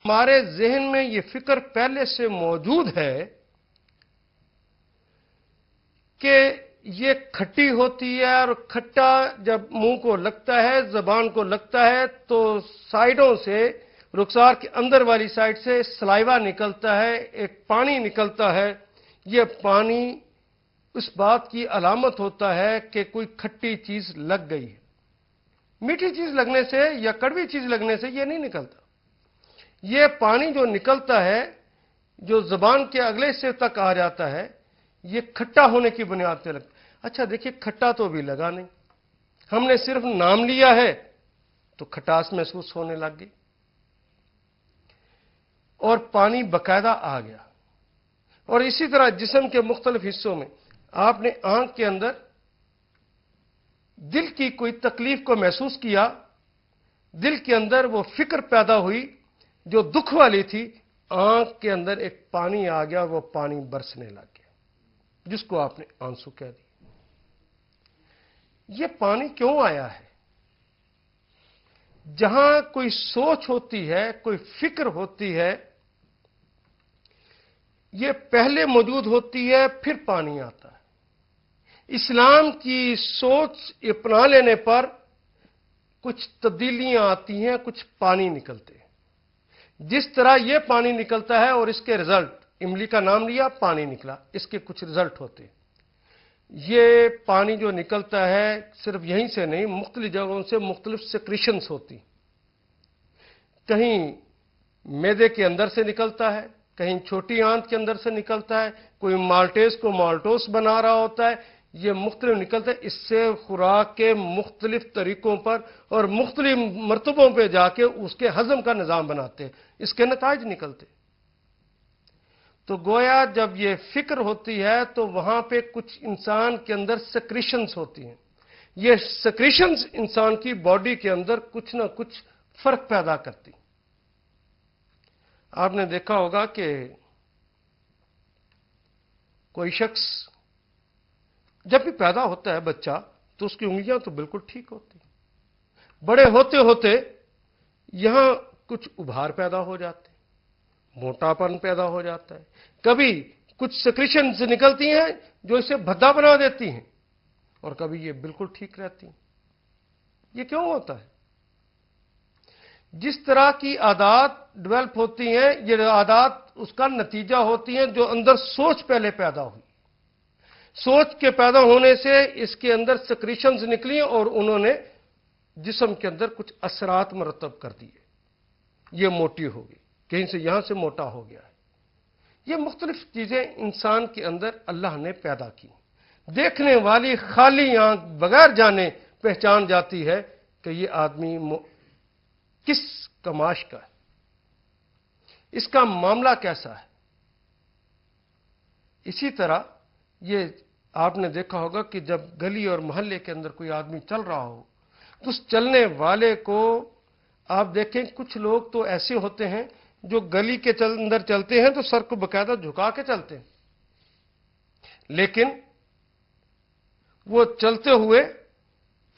ہمارے ذہن میں یہ فکر پہلے سے موجود ہے کہ یہ کھٹی ہوتی ہے، اور کھٹا جب منہ کو لگتا ہے، زبان کو لگتا ہے، تو سائیڈوں سے، رخسار کے اندر والی سائیڈ سے سلائیوا نکلتا ہے، ایک پانی نکلتا ہے۔ یہ پانی اس بات کی علامت ہوتا ہے کہ کوئی کھٹی چیز لگ گئی ہے۔ میٹھی چیز لگنے سے یا کڑوی چیز لگنے سے یہ نہیں نکلتا۔ یہ پانی جو نکلتا ہے، جو زبان کے اگلے حصے تک آ جاتا ہے، یہ کھٹا ہونے کی بنیاد پہ لگتا ہے۔ اچھا دیکھیے، کھٹا تو بھی لگا نہیں، ہم نے صرف نام لیا ہے تو کھٹاس محسوس ہونے لگ گئی، اور پانی باقاعدہ آ گیا۔ اور اسی طرح جسم کے مختلف حصوں میں آپ نے آنکھ کے اندر دل کی کوئی تکلیف کو محسوس کیا، دل کے اندر وہ فکر پیدا ہوئی جو دکھ والی تھی، آنکھ کے اندر ایک پانی آ گیا، وہ پانی برسنے لگ گیا، جس کو آپ نے آنسو کہہ دی۔ یہ پانی کیوں آیا ہے؟ جہاں کوئی سوچ ہوتی ہے، کوئی فکر ہوتی ہے، یہ پہلے موجود ہوتی ہے، پھر پانی آتا ہے۔ اسلام کی سوچ اپنا لینے پر کچھ تبدیلیاں آتی ہیں، کچھ پانی نکلتے ہیں۔ جس طرح یہ پانی نکلتا ہے اور اس کے رزلٹ، املی کا نام لیا، پانی نکلا، اس کے کچھ رزلٹ ہوتے ہیں۔ یہ پانی جو نکلتا ہے صرف یہیں سے نہیں، مختلف جگہوں سے مختلف سیکریشنز ہوتی، کہیں معدے کے اندر سے نکلتا ہے، کہیں چھوٹی آنت کے اندر سے نکلتا ہے، کوئی مالٹیز کو مالٹوس بنا رہا ہوتا ہے، یہ مختلف نکلتا ہے۔ اس سے خوراک کے مختلف طریقوں پر اور مختلف مرتبوں پہ جا کے اس کے ہضم کا نظام بناتے ہیں، اس کے نتائج نکلتے ہیں۔ تو گویا جب یہ فکر ہوتی ہے تو وہاں پہ کچھ انسان کے اندر سیکریشنز ہوتی ہیں، یہ سیکریشنز انسان کی باڈی کے اندر کچھ نہ کچھ فرق پیدا کرتی۔ آپ نے دیکھا ہوگا کہ کوئی شخص جب بھی پیدا ہوتا ہے بچہ تو اس کی انگلیاں تو بالکل ٹھیک ہوتی ہیں، بڑے ہوتے ہوتے یہاں کچھ ابھار پیدا ہو جاتے ہیں، موٹاپن پیدا ہو جاتا ہے، کبھی کچھ سیکریشنز نکلتی ہیں جو اسے بھدا بنا دیتی ہیں، اور کبھی یہ بالکل ٹھیک رہتی ہیں۔ یہ کیوں ہوتا ہے؟ جس طرح کی عادات ڈیولپ ہوتی ہیں، یہ عادات اس کا نتیجہ ہوتی ہیں جو اندر سوچ پہلے پیدا ہوئی، سوچ کے پیدا ہونے سے اس کے اندر سیکریشنز نکلی اور انہوں نے جسم کے اندر کچھ اثرات مرتب کر دیے۔ یہ موٹی ہو گئی، کہیں سے یہاں سے موٹا ہو گیا ہے۔ یہ مختلف چیزیں انسان کے اندر اللہ نے پیدا کی، دیکھنے والی خالی آنکھ بغیر جانے پہچان جاتی ہے کہ یہ آدمی کس کماش کا ہے، اس کا معاملہ کیسا ہے۔ اسی طرح یہ آپ نے دیکھا ہوگا کہ جب گلی اور محلے کے اندر کوئی آدمی چل رہا ہو تو اس چلنے والے کو آپ دیکھیں، کچھ لوگ تو ایسے ہوتے ہیں جو گلی کے اندر چلتے ہیں تو سر کو باقاعدہ جھکا کے چلتے ہیں، لیکن وہ چلتے ہوئے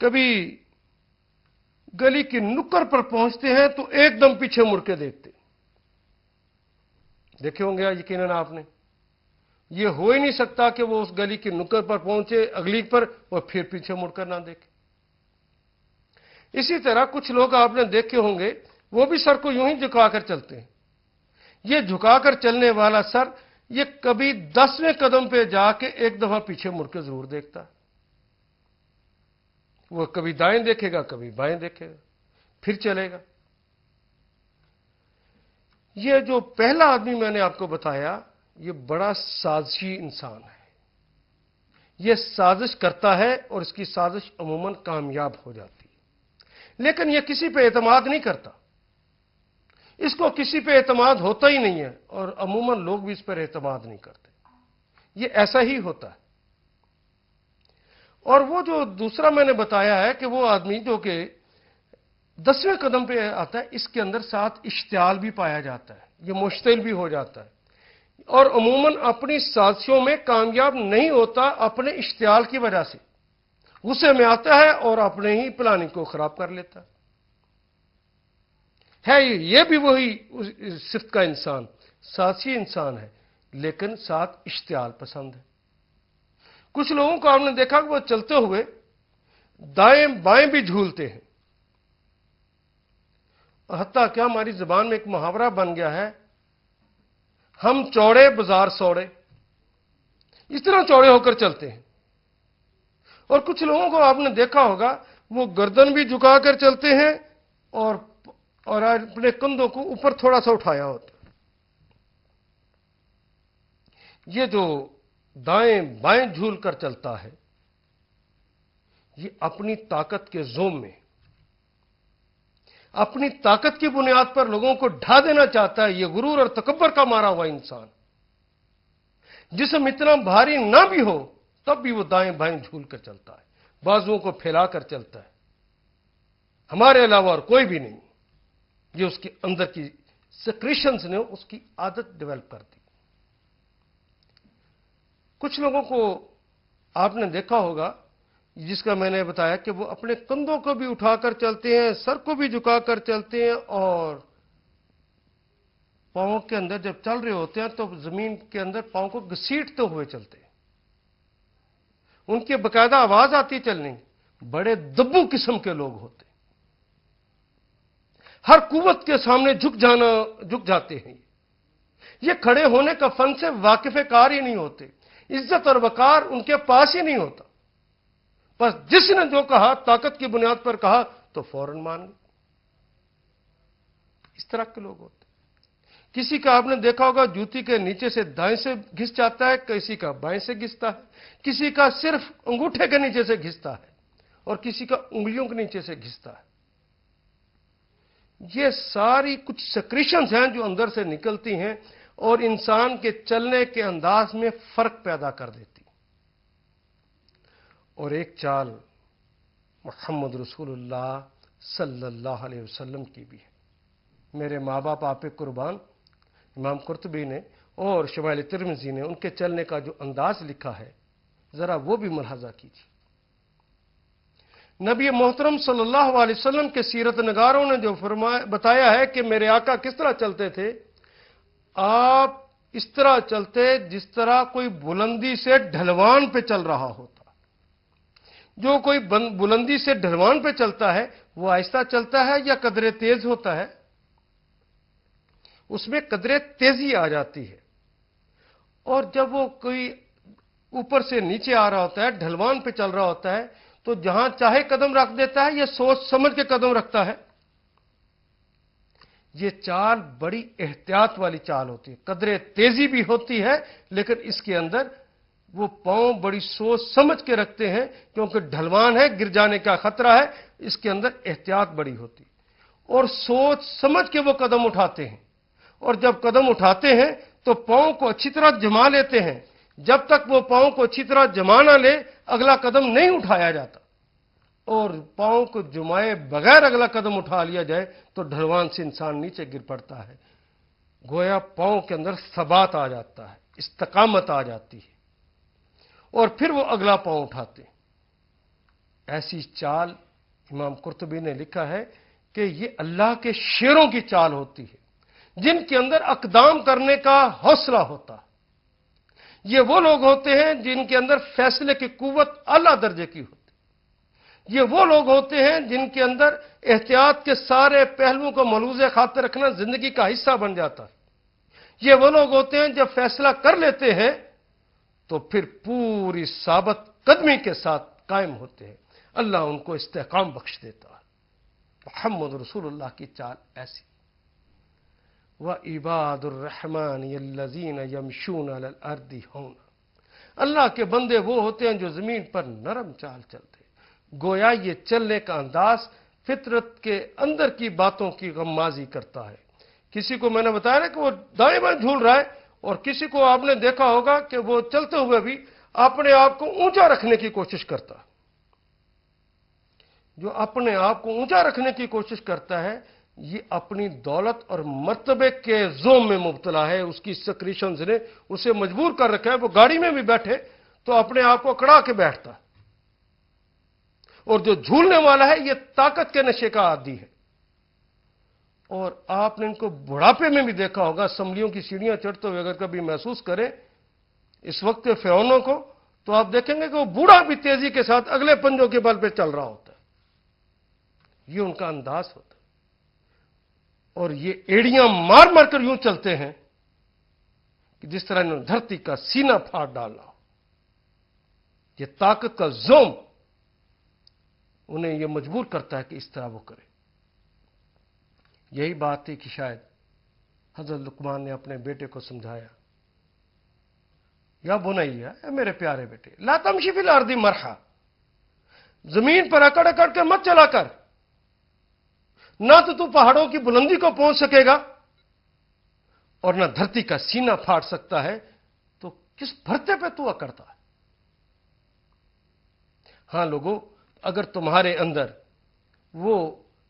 کبھی گلی کی نکڑ پر پہنچتے ہیں تو ایک دم پیچھے مڑ کے دیکھتے، دیکھے ہوں گے یقیناً آپ نے۔ یہ ہو ہی نہیں سکتا کہ وہ اس گلی کی نکڑ پر پہنچے، اگلی پر، اور پھر پیچھے مڑ کر نہ دیکھے۔ اسی طرح کچھ لوگ آپ نے دیکھے ہوں گے، وہ بھی سر کو یوں ہی جھکا کر چلتے ہیں۔ یہ جھکا کر چلنے والا سر، یہ کبھی 10ویں قدم پہ جا کے ایک دفعہ پیچھے مڑ کے ضرور دیکھتا ہے۔ وہ کبھی دائیں دیکھے گا، کبھی بائیں دیکھے گا، پھر چلے گا۔ یہ جو پہلا آدمی میں نے آپ کو بتایا، یہ بڑا سازشی انسان ہے، یہ سازش کرتا ہے اور اس کی سازش عموماً کامیاب ہو جاتی ہے، لیکن یہ کسی پہ اعتماد نہیں کرتا، اس کو کسی پہ اعتماد ہوتا ہی نہیں ہے، اور عموماً لوگ بھی اس پر اعتماد نہیں کرتے، یہ ایسا ہی ہوتا ہے۔ اور وہ جو دوسرا میں نے بتایا ہے کہ وہ آدمی جو کہ 10ویں قدم پہ آتا ہے، اس کے اندر ساتھ اشتعال بھی پایا جاتا ہے، یہ مشتعل بھی ہو جاتا ہے، اور عموماً اپنی سازشوں میں کامیاب نہیں ہوتا اپنے اشتعال کی وجہ سے، غصے میں آتا ہے اور اپنے ہی پلاننگ کو خراب کر لیتا ہے۔ ہے یہ بھی وہی صفت کا انسان، ساتھی انسان ہے، لیکن ساتھ اشتعال پسند ہے۔ کچھ لوگوں کو آپ نے دیکھا کہ وہ چلتے ہوئے دائیں بائیں بھی جھولتے ہیں، حتیٰ کہ ہماری زبان میں ایک محاورہ بن گیا ہے، ہم چوڑے بازار سوڑے، اس طرح چوڑے ہو کر چلتے ہیں۔ اور کچھ لوگوں کو آپ نے دیکھا ہوگا وہ گردن بھی جھکا کر چلتے ہیں اور اپنے کندھوں کو اوپر تھوڑا سا اٹھایا ہوتا ہے۔ یہ جو دائیں بائیں جھول کر چلتا ہے، یہ اپنی طاقت کے زوم میں، اپنی طاقت کی بنیاد پر لوگوں کو ڈھا دینا چاہتا ہے۔ یہ غرور اور تکبر کا مارا ہوا انسان، جسم اتنا بھاری نہ بھی ہو تب بھی وہ دائیں بائیں جھول کر چلتا ہے، بازوؤں کو پھیلا کر چلتا ہے، ہمارے علاوہ اور کوئی بھی نہیں۔ یہ اس کے اندر کی سیکریشنز نے اس کی عادت ڈیولپ کر دی۔ کچھ لوگوں کو آپ نے دیکھا ہوگا، جس کا میں نے بتایا کہ وہ اپنے کندھوں کو بھی اٹھا کر چلتے ہیں، سر کو بھی جھکا کر چلتے ہیں، اور پاؤں کے اندر جب چل رہے ہوتے ہیں تو زمین کے اندر پاؤں کو گھسیٹتے ہوئے چلتے ہیں۔ ان کی باقاعدہ آواز آتی چلنے، بڑے دبو قسم کے لوگ ہوتے، ہر قوت کے سامنے جھک جاتے ہیں۔ یہ کھڑے ہونے کا فن سے واقف کار ہی نہیں ہوتے، عزت اور وقار ان کے پاس ہی نہیں ہوتا، بس جس نے جو کہا طاقت کی بنیاد پر کہا تو فوراً مان گئے۔ اس طرح کے لوگ ہوتے۔ کسی کا آپ نے دیکھا ہوگا جوتی کے نیچے سے دائیں سے گھس جاتا ہے، کسی کا بائیں سے گھستا ہے، کسی کا صرف انگوٹھے کے نیچے سے گھستا ہے اور کسی کا انگلیوں کے نیچے سے گھستا ہے۔ یہ ساری کچھ سیکریشنز ہیں جو اندر سے نکلتی ہیں اور انسان کے چلنے کے انداز میں فرق پیدا کر دیتی۔ اور ایک چال محمد رسول اللہ صلی اللہ علیہ وسلم کی بھی ہے۔ میرے ماں باپ آپ پہ قربان، امام قرطبی نے اور شمائل ترمذی نے ان کے چلنے کا جو انداز لکھا ہے، ذرا وہ بھی ملاحظہ کیجیے۔ نبی محترم صلی اللہ علیہ وسلم کے سیرت نگاروں نے جو بتایا ہے کہ میرے آقا کس طرح چلتے تھے، آپ اس طرح چلتے جس طرح کوئی بلندی سے ڈھلوان پہ چل رہا ہوتا۔ جو کوئی بلندی سے ڈھلوان پہ چلتا ہے وہ آہستہ چلتا ہے یا قدرے تیز ہوتا ہے؟ اس میں قدرے تیزی آ جاتی ہے۔ اور جب وہ کوئی اوپر سے نیچے آ رہا ہوتا ہے، ڈھلوان پہ چل رہا ہوتا ہے، تو جہاں چاہے قدم رکھ دیتا ہے یا سوچ سمجھ کے قدم رکھتا ہے۔ یہ چال بڑی احتیاط والی چال ہوتی ہے، قدرے تیزی بھی ہوتی ہے، لیکن اس کے اندر وہ پاؤں بڑی سوچ سمجھ کے رکھتے ہیں، کیونکہ ڈھلوان ہے، گر جانے کا خطرہ ہے، اس کے اندر احتیاط بڑی ہوتی اور سوچ سمجھ کے وہ قدم اٹھاتے ہیں۔ اور جب قدم اٹھاتے ہیں تو پاؤں کو اچھی طرح جما لیتے ہیں، جب تک وہ پاؤں کو اچھی طرح جما نہ لے اگلا قدم نہیں اٹھایا جاتا، اور پاؤں کو جمائے بغیر اگلا قدم اٹھا لیا جائے تو ڈھلوان سے انسان نیچے گر پڑتا ہے۔ گویا پاؤں کے اندر ثبات آ جاتا ہے، استقامت آ جاتی ہے، اور پھر وہ اگلا پاؤں اٹھاتے ہیں۔ ایسی چال امام قرطبی نے لکھا ہے کہ یہ اللہ کے شیروں کی چال ہوتی ہے، جن کے اندر اقدام کرنے کا حوصلہ ہوتا ہے۔ یہ وہ لوگ ہوتے ہیں جن کے اندر فیصلے کی قوت اعلیٰ درجے کی ہوتی ہے۔ یہ وہ لوگ ہوتے ہیں جن کے اندر احتیاط کے سارے پہلوؤں کو ملحوظ خاطر رکھنا زندگی کا حصہ بن جاتا ہے۔ یہ وہ لوگ ہوتے ہیں جب فیصلہ کر لیتے ہیں تو پھر پوری ثابت قدمی کے ساتھ قائم ہوتے ہیں۔ اللہ ان کو استحکام بخش دیتا ہے۔ محمد رسول اللہ کی چال ایسی۔ وَعِبَادُ الرَّحْمَنِ الَّذِينَ يَمْشُونَ عَلَى الْأَرْضِ هَوْنًا۔ اللہ کے بندے وہ ہوتے ہیں جو زمین پر نرم چال چلتے ہیں۔ گویا یہ چلنے کا انداز فطرت کے اندر کی باتوں کی غمازی کرتا ہے۔ کسی کو میں نے بتایا نا کہ وہ دائیں بائیں جھول رہا ہے، اور کسی کو آپ نے دیکھا ہوگا کہ وہ چلتے ہوئے بھی اپنے آپ کو اونچا رکھنے کی کوشش کرتا ہے۔ جو اپنے آپ کو اونچا رکھنے کی کوشش کرتا ہے یہ اپنی دولت اور مرتبے کے زوم میں مبتلا ہے۔ اس کی سیکریشنز نے اسے مجبور کر رکھا ہے، وہ گاڑی میں بھی بیٹھے تو اپنے آپ کو اکڑا کے بیٹھتا ہے۔ اور جو جھولنے والا ہے یہ طاقت کے نشے کا عادی ہے، اور آپ نے ان کو بڑھاپے میں بھی دیکھا ہوگا، اسمبلیوں کی سیڑھیاں چڑھتے ہوئے اگر کبھی محسوس کریں اس وقت کے فرعونوں کو، تو آپ دیکھیں گے کہ وہ بوڑھا بھی تیزی کے ساتھ اگلے پنجوں کے بل پہ چل رہا ہوتا ہے۔ یہ ان کا انداز ہوتا ہے، اور یہ ایڑیاں مار مار کر یوں چلتے ہیں کہ جس طرح انہوں نے دھرتی کا سینہ پھاڑ ڈالا ہو۔ یہ طاقت کا زوم انہیں یہ مجبور کرتا ہے کہ اس طرح وہ کرے۔ یہی بات تھی کہ شاید حضرت لقمان نے اپنے بیٹے کو سمجھایا، یا بنیا، اے میرے پیارے بیٹے، لا تمشی فی الارض مرحا، زمین پر اکڑ اکڑ کے مت چلا کر، نہ تو پہاڑوں کی بلندی کو پہنچ سکے گا اور نہ دھرتی کا سینہ پھاڑ سکتا ہے، تو کس بھرتے پہ تو اکڑتا ہے؟ ہاں لوگوں، اگر تمہارے اندر وہ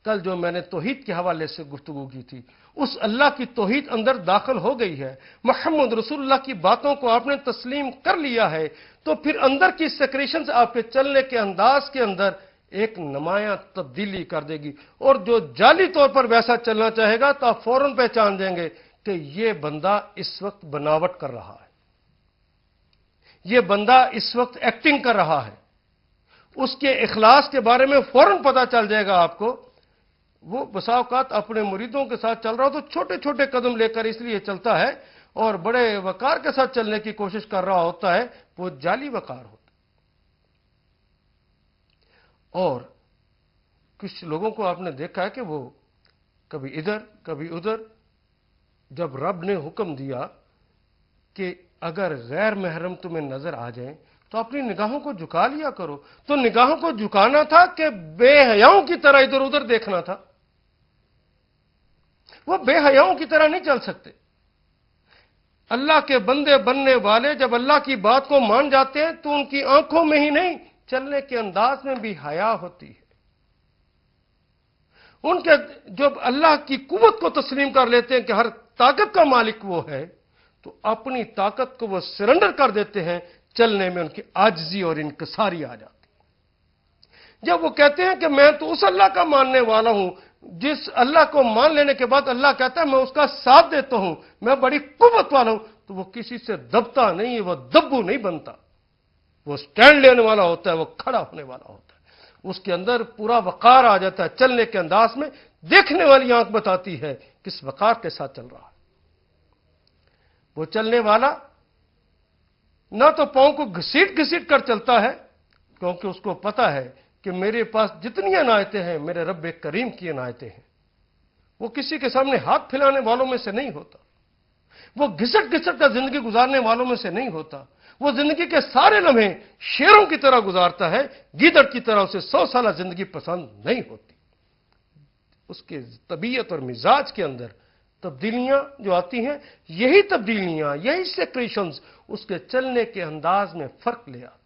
کل جو میں نے توحید کے حوالے سے گفتگو کی تھی، اس اللہ کی توحید اندر داخل ہو گئی ہے، محمد رسول اللہ کی باتوں کو آپ نے تسلیم کر لیا ہے، تو پھر اندر کی سیکریشنز آپ کے چلنے کے انداز کے اندر ایک نمایاں تبدیلی کر دے گی، اور جو جعلی طور پر ویسا چلنا چاہے گا تو آپ فوراً پہچان دیں گے کہ یہ بندہ اس وقت بناوٹ کر رہا ہے، یہ بندہ اس وقت ایکٹنگ کر رہا ہے۔ اس کے اخلاص کے بارے میں فوراً پتہ چل جائے گا آپ کو۔ وہ بسا اوقات اپنے مریدوں کے ساتھ چل رہا ہو تو چھوٹے چھوٹے قدم لے کر اس لیے چلتا ہے، اور بڑے وقار کے ساتھ چلنے کی کوشش کر رہا ہوتا ہے، وہ جعلی وقار ہوتا ہے۔ اور کچھ لوگوں کو آپ نے دیکھا ہے کہ وہ کبھی ادھر کبھی ادھر، جب رب نے حکم دیا کہ اگر غیر محرم تمہیں نظر آ جائیں تو اپنی نگاہوں کو جھکا لیا کرو، تو نگاہوں کو جھکانا تھا کہ بے حیاؤں کی طرح ادھر ادھر دیکھنا تھا؟ وہ بے حیاؤں کی طرح نہیں چل سکتے۔ اللہ کے بندے بننے والے جب اللہ کی بات کو مان جاتے ہیں تو ان کی آنکھوں میں ہی نہیں، چلنے کے انداز میں بھی حیا ہوتی ہے۔ ان کے جب اللہ کی قوت کو تسلیم کر لیتے ہیں کہ ہر طاقت کا مالک وہ ہے، تو اپنی طاقت کو وہ سرنڈر کر دیتے ہیں، چلنے میں ان کی عاجزی اور انکساری آ جاتی۔ جب وہ کہتے ہیں کہ میں تو اس اللہ کا ماننے والا ہوں جس اللہ کو مان لینے کے بعد اللہ کہتا ہے میں اس کا ساتھ دیتا ہوں، میں بڑی قوت والا ہوں، تو وہ کسی سے دبتا نہیں ہے، وہ دبو نہیں بنتا، وہ سٹینڈ لینے والا ہوتا ہے، وہ کھڑا ہونے والا ہوتا ہے، اس کے اندر پورا وقار آ جاتا ہے۔ چلنے کے انداز میں دیکھنے والی آنکھ بتاتی ہے کس وقار کے ساتھ چل رہا ہے۔ وہ چلنے والا نہ تو پاؤں کو گھسیٹ گھسیٹ کر چلتا ہے، کیونکہ اس کو پتا ہے کہ میرے پاس جتنی عنایتیں ہیں میرے رب کریم کی عنایتیں ہیں۔ وہ کسی کے سامنے ہاتھ پھیلانے والوں میں سے نہیں ہوتا، وہ گھسٹ گھسٹ کر زندگی گزارنے والوں میں سے نہیں ہوتا، وہ زندگی کے سارے لمحے شیروں کی طرح گزارتا ہے، گیدڑ کی طرح اسے 100 سالہ زندگی پسند نہیں ہوتی۔ اس کے طبیعت اور مزاج کے اندر تبدیلیاں جو آتی ہیں، یہی تبدیلیاں، یہی سیکریشنز اس کے چلنے کے انداز میں فرق لے آتی ہیں۔